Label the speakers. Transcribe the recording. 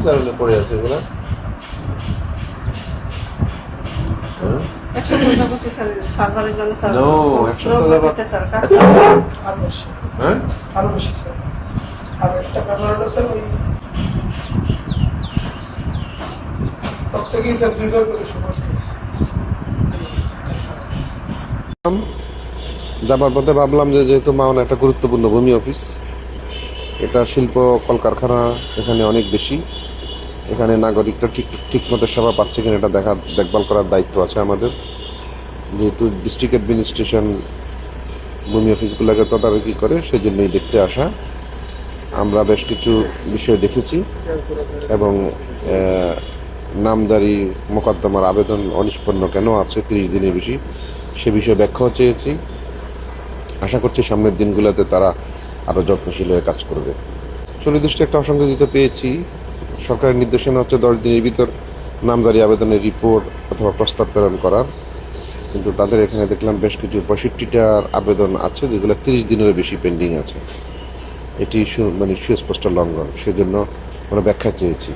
Speaker 1: কারণে পড়ে আছে এগুলো?
Speaker 2: এক সপ্তাহ যাবত সার্ভারের জন্য স্যার
Speaker 1: No, এক
Speaker 2: স্লো
Speaker 1: সপ্তাহ যাবত-
Speaker 2: গতিতে স্যার কাজ
Speaker 3: আরো বেশি
Speaker 1: হ্যাঁ
Speaker 3: আরো বেশি স্যার। আর একটা ব্যাপার হলো স্যার ওই প্রত্যেকেই স্যার দুইবার করে শুনতেছে।
Speaker 1: যাবার পথে ভাবলাম যে যেহেতু মাওনা একটা গুরুত্বপূর্ণ ভূমি অফিস, এটা শিল্প কলকারখানা এখানে অনেক বেশি, এখানে নাগরিকরা ঠিক মতো সেবা পাচ্ছে কিনা এটা দেখভাল করার দায়িত্ব আছে আমাদের। যেহেতু ডিস্ট্রিক্ট অ্যাডমিনিস্ট্রেশন ভূমি অফিসগুলোকে তদারকি করে, সেজন্যই দেখতে আসা। আমরা বেশ কিছু বিষয় দেখেছি এবং নামজারি মোকদ্দমার আবেদন অনিষ্পন্ন কেন আছে 30 দিনের বেশি, সে বিষয়ে ব্যাখ্যাও চেয়েছি। আশা করছি সামনের দিনগুলোতে তারা আরও যত্নশীল হয়ে কাজ করবে। সুনির্দিষ্ট একটা অসংগঠিত পেয়েছি। সরকারের নির্দেশনা হচ্ছে 10 দিনের ভিতর নামজারি আবেদনের রিপোর্ট অথবা প্রস্তাব প্রেরণ করার, কিন্তু তাদের এখানে দেখলাম বেশ কিছু 65টার আবেদন আছে যেগুলো 30 দিনেরও বেশি পেন্ডিং আছে। এটি সুস্পষ্ট লঙ্ঘন, সেজন্য আমরা ব্যাখ্যা চেয়েছি।